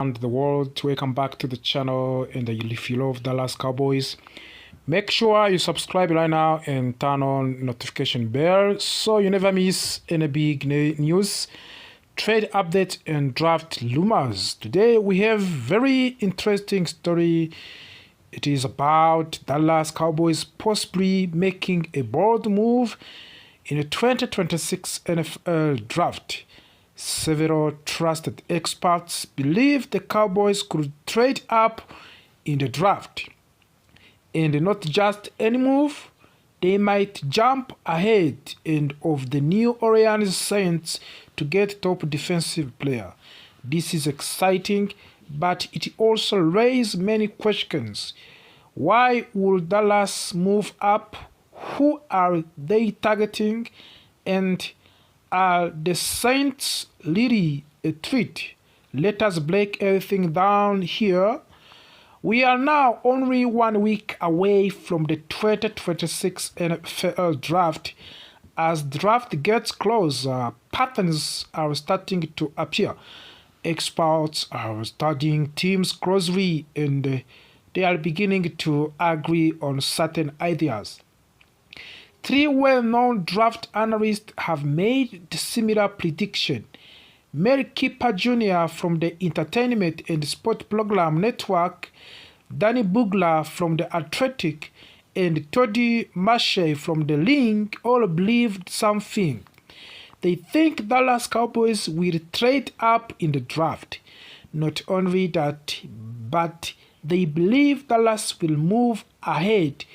And the world, welcome back to the channel. And if you love Dallas Cowboys, make sure you subscribe right now and turn on notification bell so you never miss any big news, trade updates, and draft rumors. Today we have very interesting story. It is about Dallas Cowboys possibly making a bold move in the 2026 NFL draft. Several trusted experts believe the Cowboys could trade up in the draft. And not just any move, they might jump ahead of the New Orleans Saints to get top defensive player. This is exciting, but it also raises many questions. Why would Dallas move up? Who are they targeting? And are the Saints really a threat? Let us break everything down here. We are now only 1 week away from the 2026 NFL draft. As the draft gets closer, patterns are starting to appear. Experts are studying teams closely and they are beginning to agree on certain ideas. Three well-known draft analysts have made similar prediction. Mel Kiper Jr. from the Entertainment and Sport Program Network, Danny Bugler from The Athletic, and Toddy Mache from The Link all believed something. They think Dallas Cowboys will trade up in the draft. Not only that, but they believe Dallas will move ahead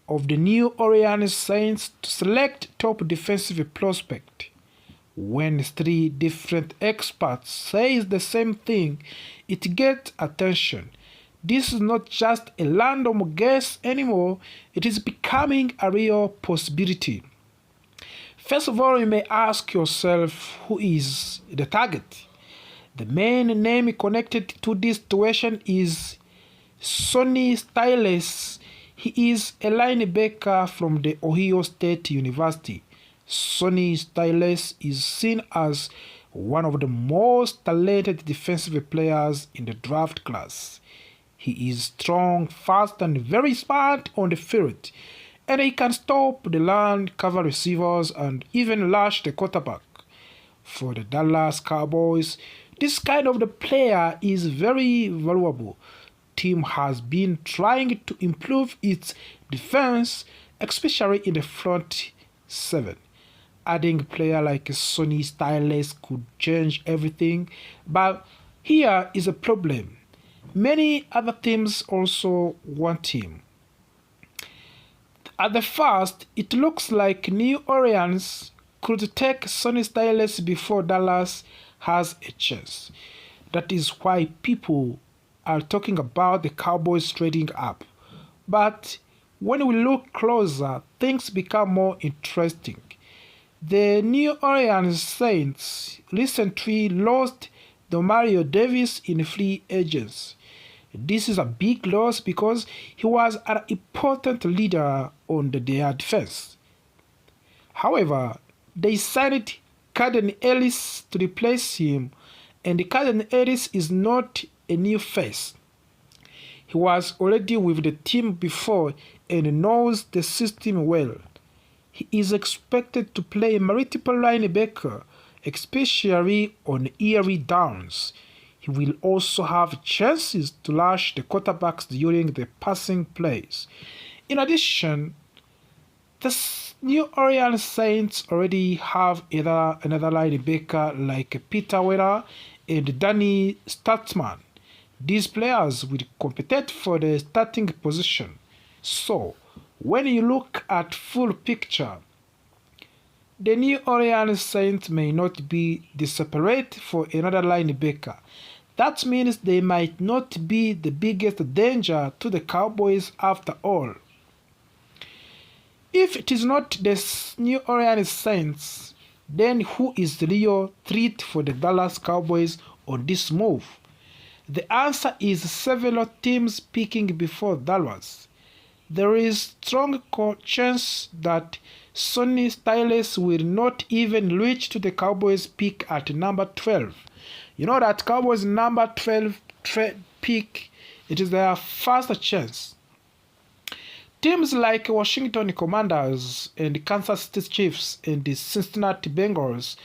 of the New Orleans Saints to select top defensive prospect. When three different experts say the same thing, it gets attention. This is not just a random guess anymore, it is becoming a real possibility. First of all, you may ask yourself, who is the target? The main name connected to this situation is Sonny Styles. He is a linebacker from the Ohio State University. Sonny Styles is seen as one of the most talented defensive players in the draft class. He is strong, fast, and very smart on the field, and he can stop the run, cover receivers, and even rush the quarterback. For the Dallas Cowboys, this kind of the player is very valuable. Team has been trying to improve its defense, especially in the front seven. Adding a player like Sonny Styles could change everything, but here is a problem. Many other teams also want him. At the first, it looks like New Orleans could take Sonny Styles before Dallas has a chance. That is why people are talking about the Cowboys trading up. But when we look closer, things become more interesting. The New Orleans Saints recently lost Mario Davis in free agents. This is a big loss because he was an important leader on their defense. However, they signed Caden Ellis to replace him, and Caden Ellis is not a new face. He was already with the team before and knows the system well. He is expected to play multiple linebacker, especially on early downs. He will also have chances to rush the quarterbacks during the passing plays. In addition, the New Orleans Saints already have another linebacker like Peter Weller and Danny Statsman. These players will compete for the starting position. So, when you look at full picture, the New Orleans Saints may not be desperate for another linebacker. That means they might not be the biggest danger to the Cowboys after all. If it is not the New Orleans Saints, then who is the real threat for the Dallas Cowboys on this move? The answer is several teams picking before Dallas. There is strong chance that Sonny Styles will not even reach to the Cowboys pick at number 12. You know that Cowboys number 12 pick, it is their first chance. Teams like Washington Commanders and the Kansas City Chiefs and the Cincinnati Bengals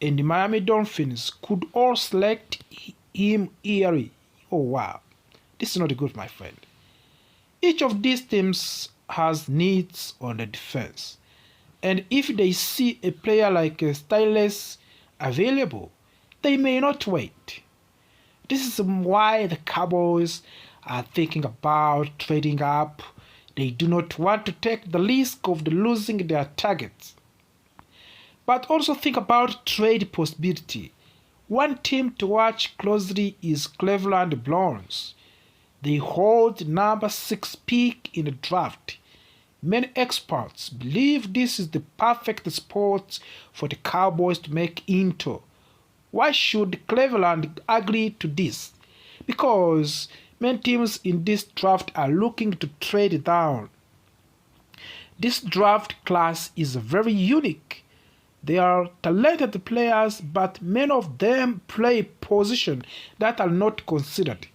and the Miami Dolphins could all select him early. Oh wow, this is not good, my friend. Each of these teams has needs on the defense, and if they see a player like Styles available, they may not wait. This is why the Cowboys are thinking about trading up. They do not want to take the risk of losing their targets. But also think about trade possibility. One team to watch closely is Cleveland Browns. They hold number 6 pick in the draft. Many experts believe this is the perfect spot for the Cowboys to make into. Why should Cleveland agree to this? Because many teams in this draft are looking to trade down. This draft class is very unique. They are talented players, but many of them play positions that are not considered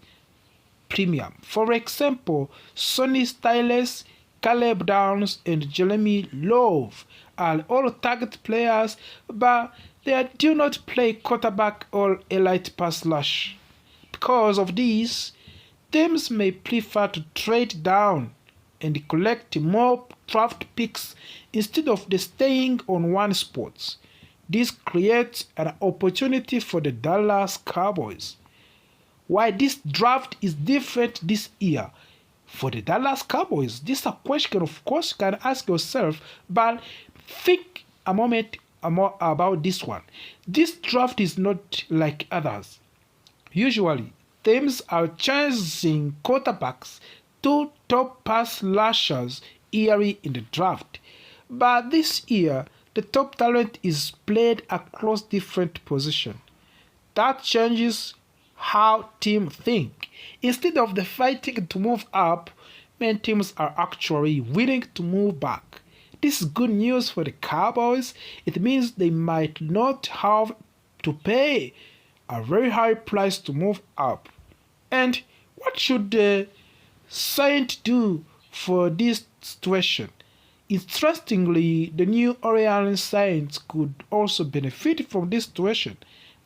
premium. For example, Sonny Styles, Caleb Downs, and Jeremy Love are all target players, but they do not play quarterback or elite pass rush. Because of this, teams may prefer to trade down and collect more draft picks instead of staying on one spot. This creates an opportunity for the Dallas Cowboys. Why this draft is different this year? For the Dallas Cowboys, this is a question, of course, you can ask yourself, but think a moment more about this one. This draft is not like others. Usually, teams are chasing quarterbacks to top pass rushers early in the draft. But this year, the top talent is played across different positions. That changes how teams think. Instead of the fighting to move up, many teams are actually willing to move back. This is good news for the Cowboys. It means they might not have to pay a very high price to move up. And what should the Saints do for this situation? Interestingly, the New Orleans Saints could also benefit from this situation.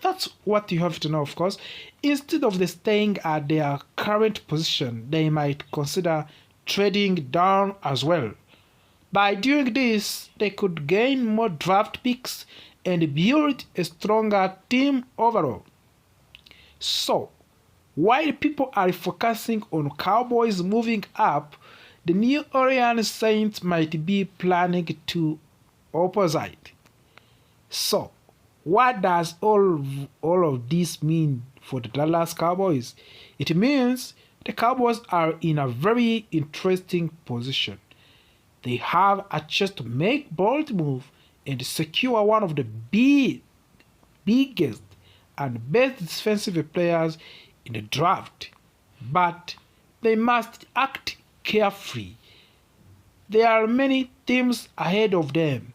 That's what you have to know, of course. Instead of staying at their current position, they might consider trading down as well. By doing this, they could gain more draft picks and build a stronger team overall. So, while people are focusing on Cowboys moving up, the New Orleans Saints might be planning to opposite. So, what does all of this mean for the Dallas Cowboys? It means the Cowboys are in a very interesting position. They have a chance to make bold move and secure one of the biggest and best defensive players in the draft. But they must act carefully. There are many teams ahead of them,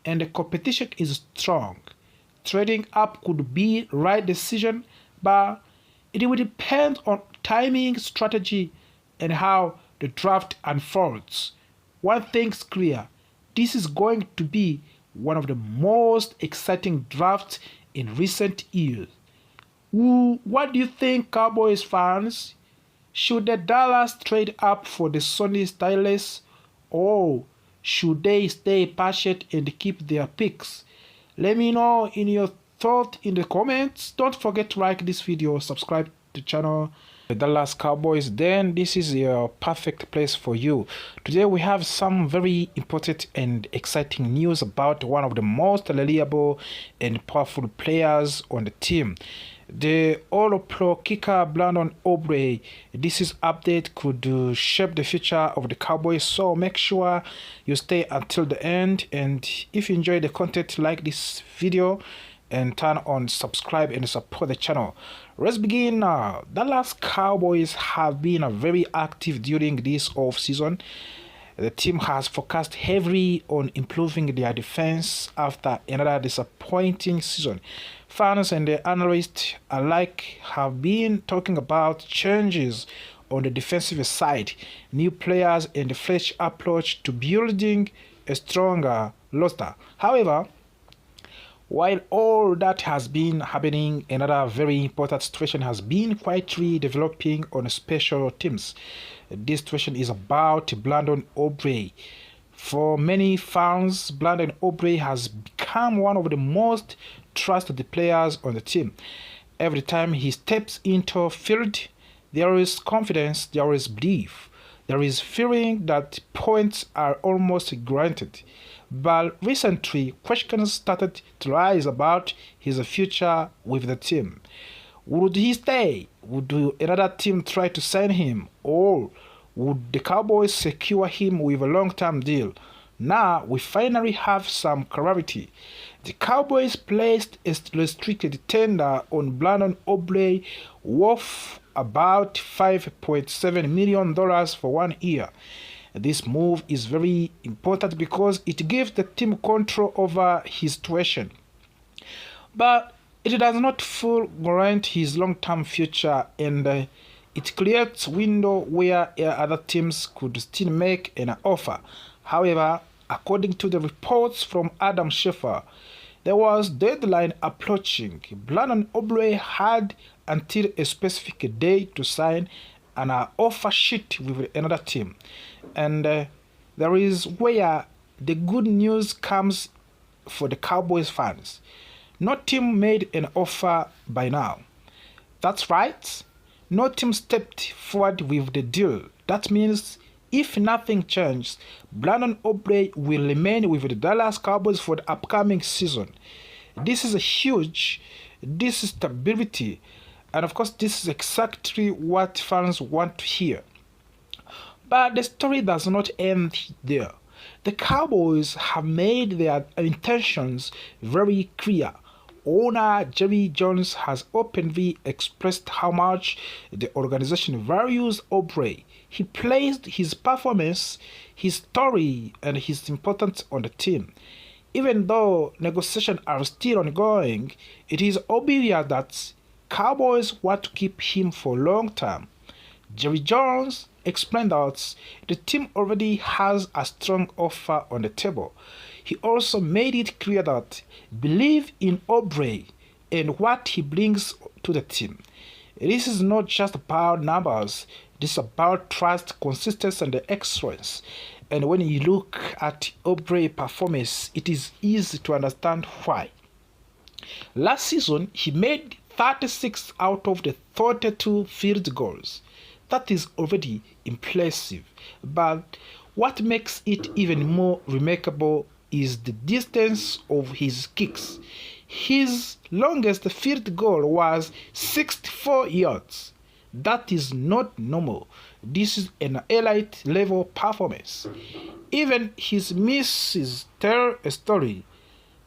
and the competition is strong. Trading up could be the right decision, but it will depend on timing, strategy, and how the draft unfolds. One thing's clear, this is going to be one of the most exciting drafts in recent years. What do you think, Cowboys fans? Should the Dallas trade up for the Sonny Styles, or should they stay patient and keep their picks? Let me know in your thought in the comments. Don't forget to like this video, subscribe to the channel. The Dallas Cowboys, then this is a perfect place for you. Today we have some very important and exciting news about one of the most reliable and powerful players on the team. The All-Pro kicker Brandon Aubrey. This is update could shape the future of the Cowboys, so make sure you stay until the end. And if you enjoy the content, like this video and turn on subscribe and support the channel. Let's begin now. Dallas Cowboys have been very active during this off season. The team has focused heavily on improving their defense after another disappointing season. Fans and the analysts alike have been talking about changes on the defensive side, new players, and a fresh approach to building a stronger roster. However, while all that has been happening, another very important situation has been quietly developing on special teams. This situation is about Brandon Aubrey. For many fans, Brandon Aubrey has become one of the most trusted players on the team. Every time he steps into field, there is confidence, there is belief, there is feeling that points are almost granted. But recently, questions started to rise about his future with the team. Would he stay? Would another team try to sign him? Or would the Cowboys secure him with a long-term deal? Now we finally have some clarity. The Cowboys placed a restricted tender on Brandon Aubrey worth about $5.7 million for 1 year. This move is very important because it gives the team control over his situation. But it does not fully guarantee his long-term future, and it creates a window where other teams could still make an offer. However, according to the reports from Adam Schefter, there was deadline approaching. Brandon Aubrey had until a specific day to sign an offer sheet with another team. And there is where the good news comes for the Cowboys fans. No team made an offer by now. That's right. No team stepped forward with the deal. That means if nothing changes, Brandon Aubrey will remain with the Dallas Cowboys for the upcoming season. This is a huge, this is stability. And of course, this is exactly what fans want to hear. But the story does not end there. The Cowboys have made their intentions very clear. Owner Jerry Jones has openly expressed how much the organization values Aubrey. He placed his performance, his story, and his importance on the team. Even though negotiations are still ongoing, it is obvious that Cowboys want to keep him for long term. Jerry Jones explained that the team already has a strong offer on the table. He also made it clear that believe in Aubrey and what he brings to the team. This is not just about numbers, this is about trust, consistency, and excellence. And when you look at Aubrey's performance, it is easy to understand why. Last season, he made 36 out of the 32 field goals. That is already impressive. But what makes it even more remarkable is the distance of his kicks. His longest field goal was 64 yards. That is not normal. This is an elite level performance. Even his misses tell a story.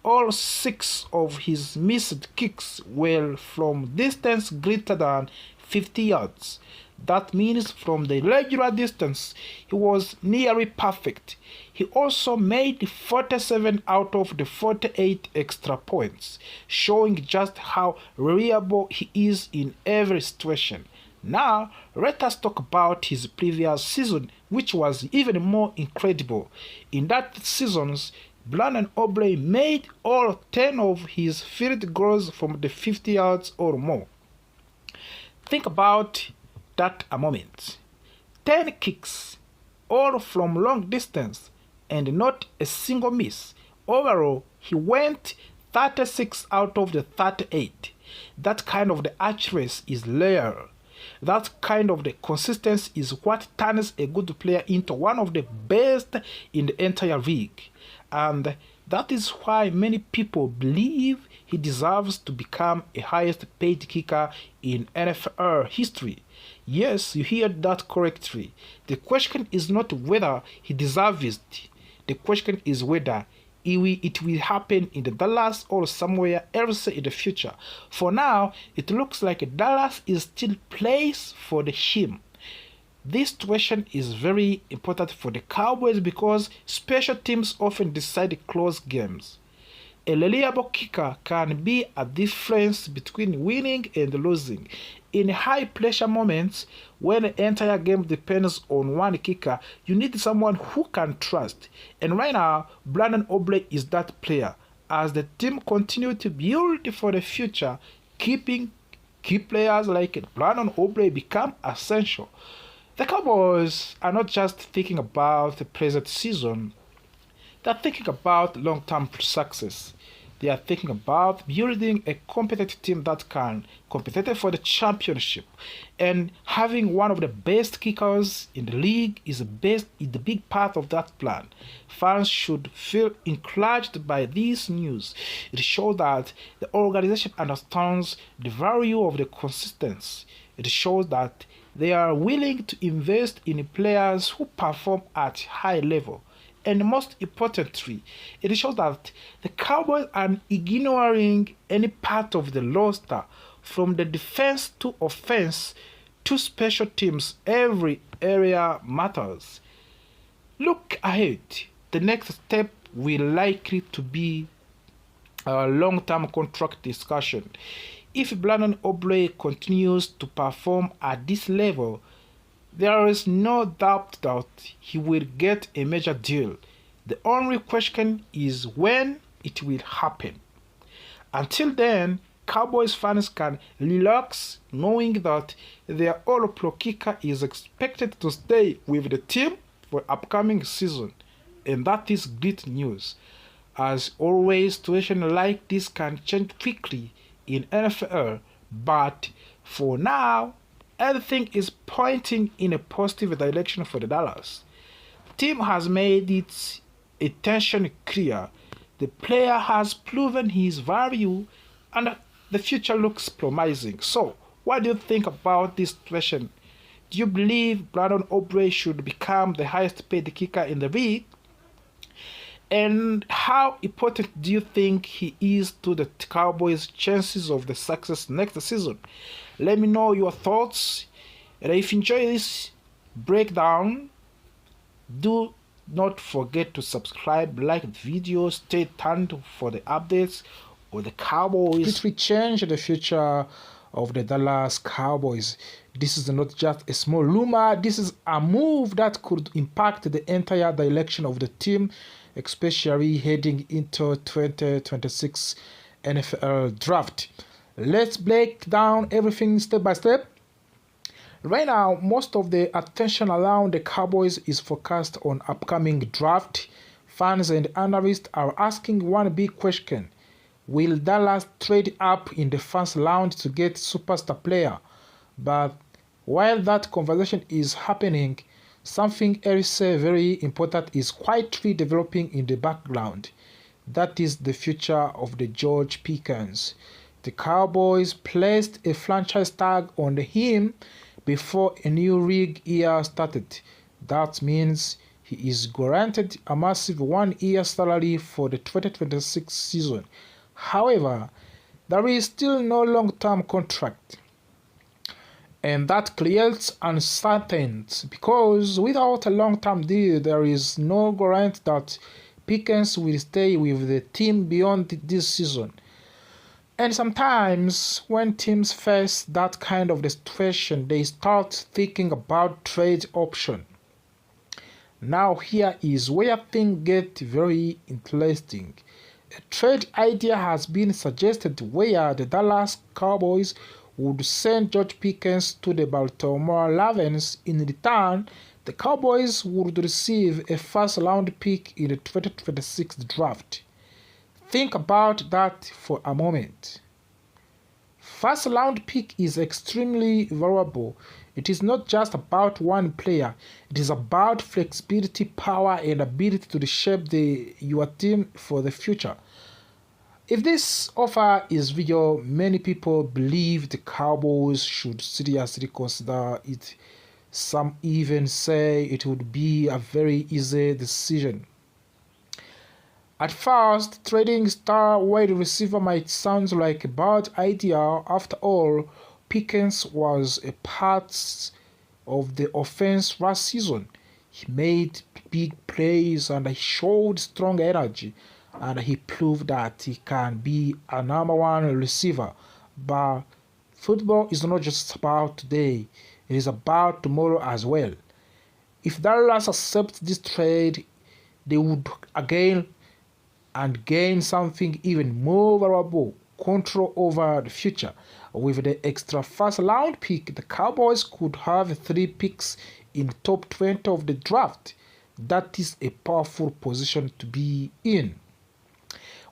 All 6 of his missed kicks were from distance greater than 50 yards. That means from the regular distance, he was nearly perfect. He also made 47 out of the 48 extra points, showing just how reliable he is in every situation. Now, let us talk about his previous season, which was even more incredible. In that season, Brandon Aubrey made all 10 of his field goals from the 50 yards or more. Think about that a moment. 10 kicks, all from long distance, and not a single miss. Overall, he went 36 out of the 38. That kind of the accuracy is rare. That kind of the consistency is what turns a good player into one of the best in the entire league. And that is why many people believe he deserves to become a highest paid kicker in NFL history. Yes, you heard that correctly. The question is not whether he deserves it. The question is whether it will happen in the Dallas or somewhere else in the future. For now, it looks like Dallas is still place for him. This situation is very important for the Cowboys because special teams often decide close games. A reliable kicker can be a difference between winning and losing. In high-pressure moments, when the entire game depends on one kicker, you need someone who can trust. And right now, Brandon Aubrey is that player. As the team continues to build for the future, keeping key players like Brandon Aubrey become essential. The Cowboys are not just thinking about the present season, they are thinking about long-term success. They are thinking about building a competent team that can compete for the championship. And having one of the best kickers in the league is the big part of that plan. Fans should feel encouraged by this news. It shows that the organization understands the value of the consistency. It shows that they are willing to invest in players who perform at high level. And most importantly, it shows that the Cowboys are ignoring any part of the roster, from the defense to offense to special teams. Every area matters. Look ahead. The next step will likely to be a long-term contract discussion. If Brandon Aubrey continues to perform at this level, there is no doubt that he will get a major deal. The only question is when it will happen. Until then, Cowboys fans can relax knowing that their all-pro kicker is expected to stay with the team for upcoming season. And that is great news. As always, situations like this can change quickly in NFL, but for now, everything is pointing in a positive direction for the Dallas. The team has made its intention clear. The player has proven his value and the future looks promising. So, what do you think about this situation? Do you believe Brandon Aubrey should become the highest paid kicker in the league? And how important do you think he is to the Cowboys' chances of the success next season? Let me know your thoughts. And if you enjoy this breakdown, do not forget to subscribe, like the video, stay tuned for the updates of the Cowboys. It will change the future of the Dallas Cowboys. This is not just a small rumor, this is a move that could impact the entire direction of the team, especially heading into 2026 NFL draft. Let's break down everything step by step. Right now, most of the attention around the Cowboys is focused on upcoming draft. Fans and analysts are asking one big question. Will Dallas trade up in the first round to get superstar player? But while that conversation is happening, something else very important is quietly developing in the background. That is the future of the George Pickens. The Cowboys placed a franchise tag on him before a new league year started. That means he is guaranteed a massive one-year salary for the 2026 season. However, there is still no long-term contract. And that creates uncertainty because without a long-term deal, there is no guarantee that Pickens will stay with the team beyond this season. And sometimes when teams face that kind of situation, they start thinking about trade option. Now here is where things get very interesting. A trade idea has been suggested where the Dallas Cowboys would send George Pickens to the Baltimore Ravens. In return, the Cowboys would receive a first-round pick in the 2026 draft. Think about that for a moment. First-round pick is extremely valuable. It is not just about one player. It is about flexibility, power, and ability to reshape your team for the future. If this offer is real, many people believe the Cowboys should seriously consider it. Some even say it would be a very easy decision. At first, trading star wide receiver might sound like a bad idea. After all, Pickens was a part of the offense last season. He made big plays and he showed strong energy. and he proved that he can be a number one receiver. But football is not just about today, it is about tomorrow as well. If Dallas accepts this trade, they would again and gain something even more valuable: control over the future. With the extra first round pick, the Cowboys could have 3 picks in the top 20 of the draft. That is a powerful position to be in.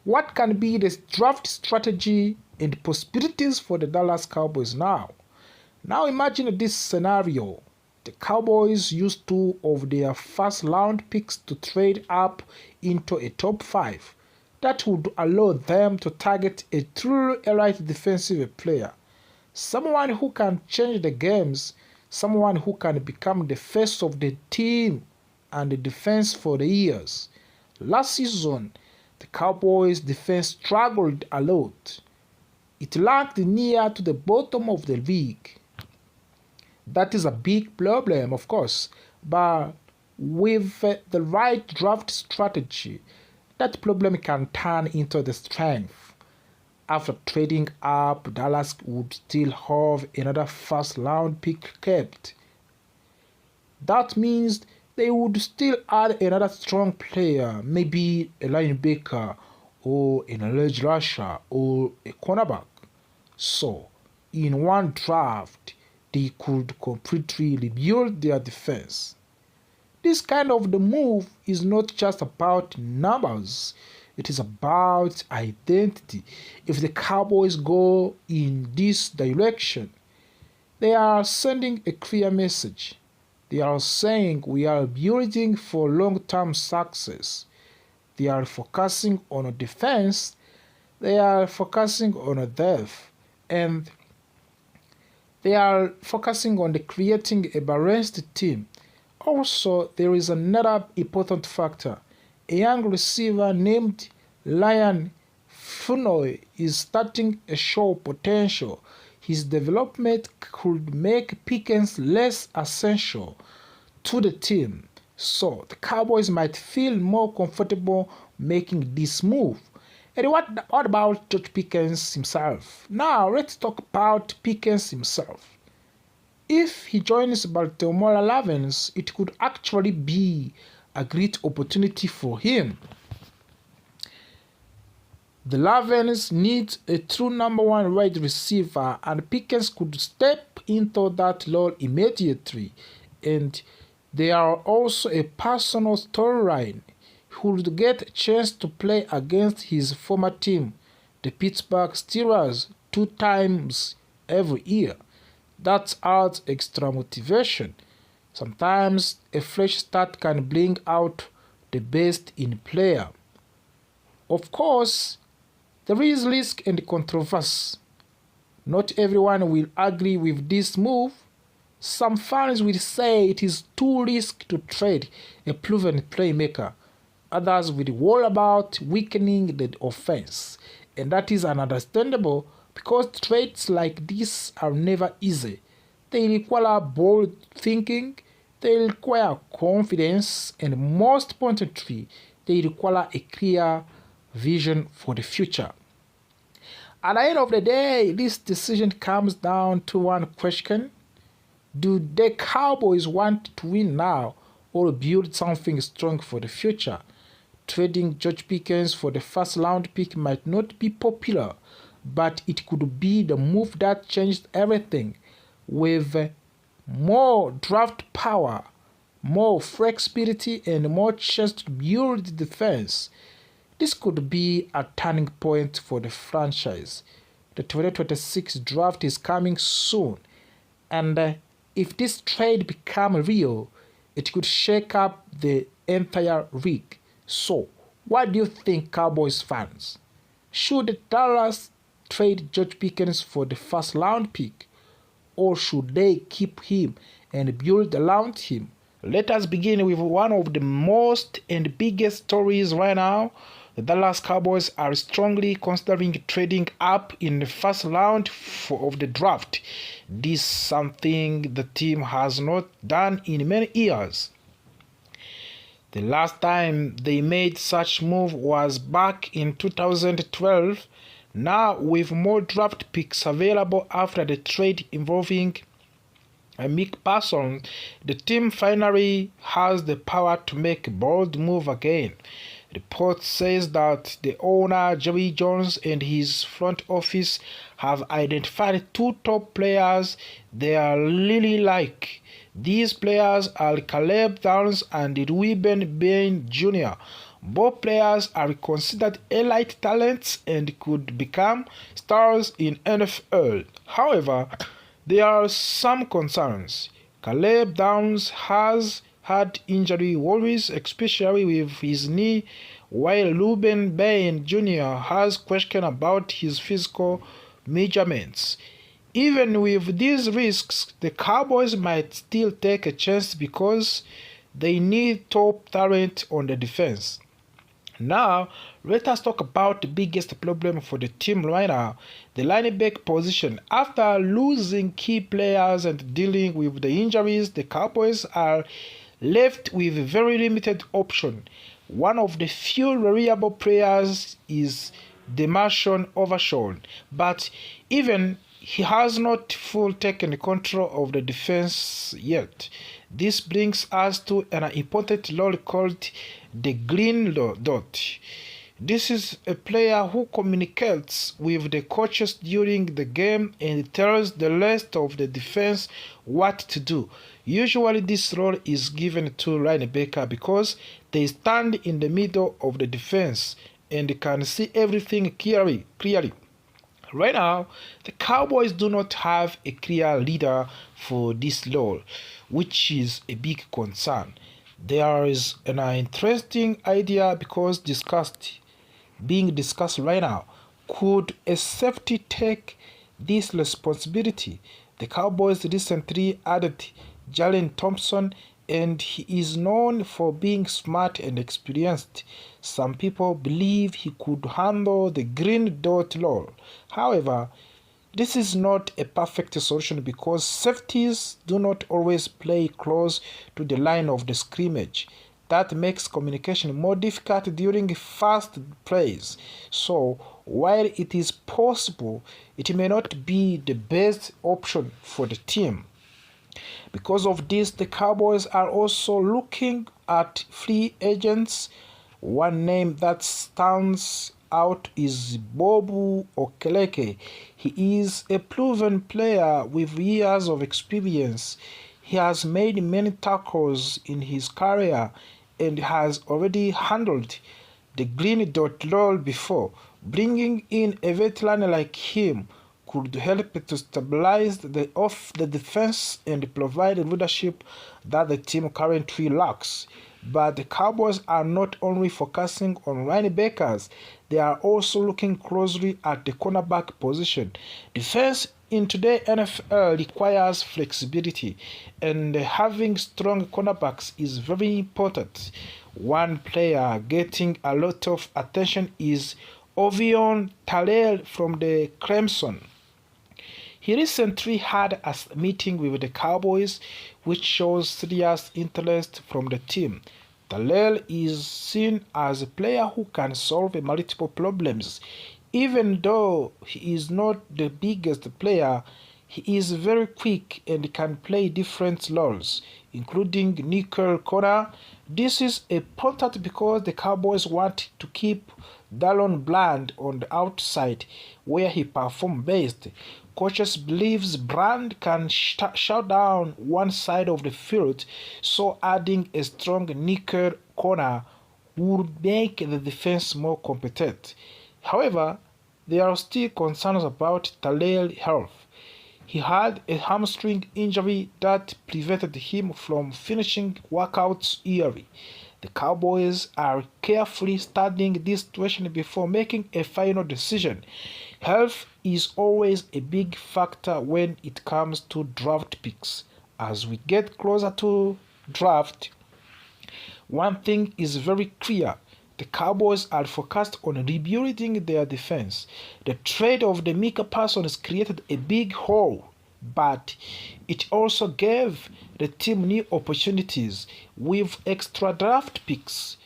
What can be the draft strategy and possibilities for the Dallas Cowboys now? Now imagine this scenario. The Cowboys use 2 of their first round picks to trade up into a top 5. That would allow them to target a true elite defensive player. Someone who can change the games, someone who can become the face of the team and the defense for the years. Last season, the Cowboys' defense struggled a lot. It ranked near to the bottom of the league. That is a big problem, of course, but with the right draft strategy, that problem can turn into the strength. After trading up, Dallas would still have another first round pick kept. That means they would still add another strong player, maybe a linebacker or an edge rusher or a cornerback. So, in one draft, they could completely rebuild their defense. This kind of the move is not just about numbers, it is about identity. If the Cowboys go in this direction, they are sending a clear message. They are saying we are building for long-term success. They are focusing on defense, they are focusing on depth, and they are focusing on creating a balanced team. Also, there is another important factor. A young receiver named Ryan Funoy is starting to show potential. His development could make Pickens less essential to the team. So, the Cowboys might feel more comfortable making this move. And what about George Pickens himself? Now, let's talk about Pickens himself. If he joins Baltimore Ravens, it could actually be a great opportunity for him. The Ravens need a true number 1 wide receiver, and Pickens could step into that role immediately. And there are also a personal storyline. He would get a chance to play against his former team, the Pittsburgh Steelers, 2 times every year. That adds extra motivation. Sometimes a fresh start can bring out the best in a player. Of course, there is risk and controversy. Not everyone will agree with this move. Some fans will say it is too risky to trade a proven playmaker. Others will worry about weakening the offense, and that is understandable because trades like this are never easy. They require bold thinking, they require confidence, and most importantly, they require a clear vision for the future. At the end of the day, this decision comes down to one question. Do the Cowboys want to win now or build something strong for the future? Trading George Pickens for the first round pick might not be popular, but it could be the move that changed everything. With more draft power, more flexibility, and more chance to build defense, this could be a turning point for the franchise. The 2026 draft is coming soon, and if this trade becomes real, it could shake up the entire league. So, what do you think, Cowboys fans? Should Dallas trade George Pickens for the first round pick, or should they keep him and build around him? Let us begin with one of the most and biggest stories right now. The Dallas Cowboys are strongly considering trading up in the first round of the draft. This is something the team has not done in many years. The last time they made such move was back in 2012. Now, with more draft picks available after the trade involving Mick Parsons, the team finally has the power to make a bold move again. Report says that the owner Jerry Jones and his front office have identified two top players they are really like. These players are Caleb Downs and Ruben Bain Jr. Both players are considered elite talents and could become stars in NFL. However, there are some concerns. Caleb Downs has had injury worries, especially with his knee, while Ruben Bain Jr. has questions about his physical measurements. Even with these risks, the Cowboys might still take a chance because they need top talent on the defense. Now, let us talk about the biggest problem for the team right now, the linebacker position. After losing key players and dealing with the injuries, the Cowboys are left with a very limited option. One of the few reliable players is Demarshon Overshawn, but even he has not fully taken control of the defense yet. This brings us to an important role called the green dot. This is a player who communicates with the coaches during the game and tells the rest of the defense what to do. Usually this role is given to linebacker because they stand in the middle of the defense and can see everything clearly. Right now, the Cowboys do not have a clear leader for this role, which is a big concern. There is an interesting idea being discussed right now. Could a safety take this responsibility? The Cowboys recently added Jalen Thompson, and he is known for being smart and experienced. Some people believe he could handle the green dot role. However, this is not a perfect solution because safeties do not always play close to the line of the scrimmage. That makes communication more difficult during fast plays. So, while it is possible, it may not be the best option for the team. Because of this, the Cowboys are also looking at free agents. One name that stands out is Bobu Okeleke. He is a proven player with years of experience. He has made many tackles in his career and has already handled the green dot role before. Bringing in a veteran like him could help to stabilize the defense and provide the leadership that the team currently lacks. But the Cowboys are not only focusing on linebackers, they are also looking closely at the cornerback position. Defense in today's NFL requires flexibility, and having strong cornerbacks is very important. One player getting a lot of attention is Ovion Talel from the Clemson. He recently had a meeting with the Cowboys, which shows serious interest from the team. Talel is seen as a player who can solve multiple problems. Even though he is not the biggest player, he is very quick and can play different roles, including nickel corner. This is important because the Cowboys want to keep Dallon Bland on the outside, where he performs best. Coaches believes Brand can shut down one side of the field, so adding a strong nickel corner would make the defense more competent. However, there are still concerns about Talel's health. He had a hamstring injury that prevented him from finishing workouts early. The Cowboys are carefully studying this situation before making a final decision. Health is always a big factor when it comes to draft picks. As we get closer to draft, one thing is very clear. The Cowboys are focused on rebuilding their defense. The trade of the Micah Parsons created a big hole but it also gave the team new opportunities with extra draft picks,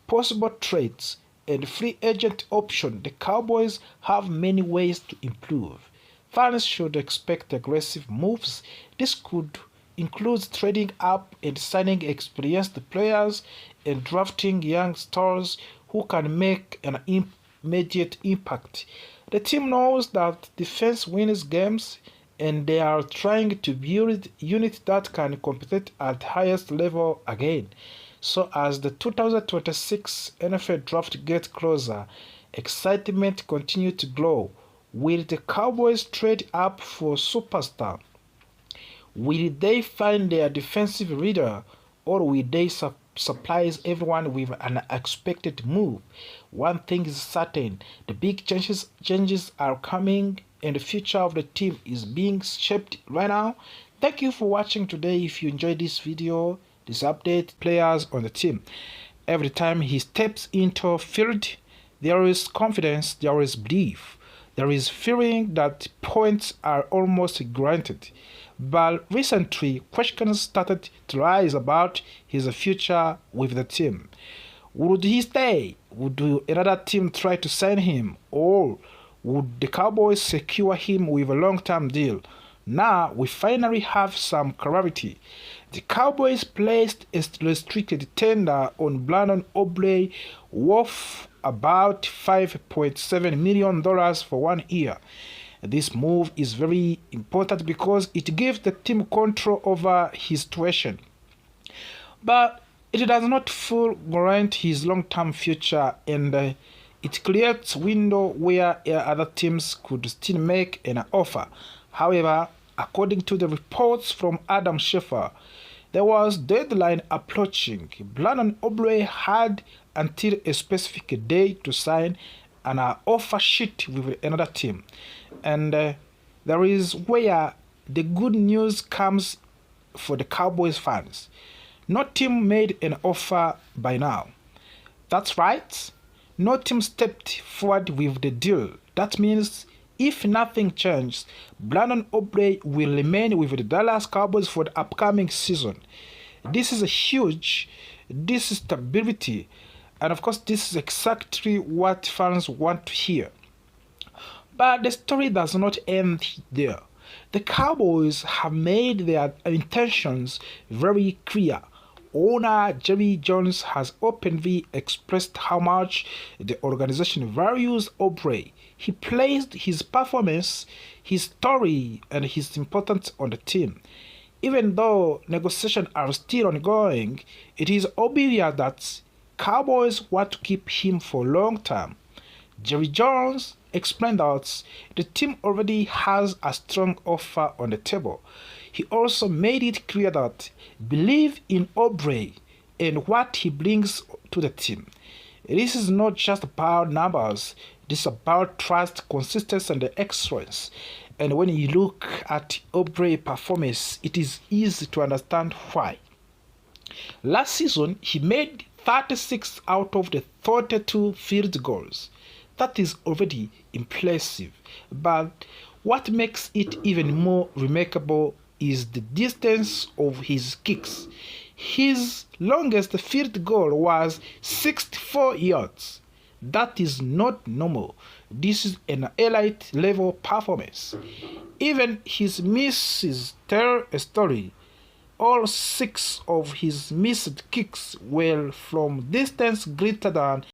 possible trades, and free agent option. The Cowboys have many ways to improve. Fans should expect aggressive moves. This could include trading up and signing experienced players and drafting young stars who can make an immediate impact. The team knows that defense wins games and they are trying to build units that can compete at highest level again. So as the 2026 NFL draft gets closer, excitement continues to grow. Will the Cowboys trade up for superstar? Will they find their defensive leader, or will they surprise everyone with an unexpected move? One thing is certain, the big changes are coming and the future of the team is being shaped right now. Thank you for watching today. If you enjoyed this video, this update, players on the team, every time he steps into field, there is confidence, there is belief, there is feeling that points are almost granted. But recently, questions started to rise about his future with the team. Would he stay? Would another team try to sign him? Or would the Cowboys secure him with a long-term deal? Now we finally have some clarity. The Cowboys placed a restricted tender on Brandon Aubrey worth about $5.7 million for 1 year. This move is very important because it gives the team control over his situation. But it does not fully guarantee his long-term future, and it creates a window where other teams could still make an offer. However, according to the reports from Adam Schefter, there was deadline approaching. Brandon Aubrey had until a specific day to sign an offer sheet with another team. And there is where the good news comes for the Cowboys fans. No team made an offer by now. That's right. No team stepped forward with the deal. That means if nothing changes, Brandon Aubrey will remain with the Dallas Cowboys for the upcoming season. This is a huge, this is stability, and of course this is exactly what fans want to hear. But the story does not end there. The Cowboys have made their intentions very clear. Owner Jerry Jones has openly expressed how much the organization values Aubrey. He placed his performance, his story, and his importance on the team. Even though negotiations are still ongoing, it is obvious that Cowboys want to keep him for long term. Jerry Jones explained that the team already has a strong offer on the table. He also made it clear that believe in Aubrey and what he brings to the team. This is not just about numbers, this is about trust, consistency, and excellence. And when you look at Aubrey's performance, it is easy to understand why. Last season, he made 36 out of the 32 field goals. That is already impressive. But what makes it even more remarkable is the distance of his kicks. His longest field goal was 64 yards. That is not normal. This is an elite level performance. Even his misses tell a story. All 6 of his missed kicks were from distance greater than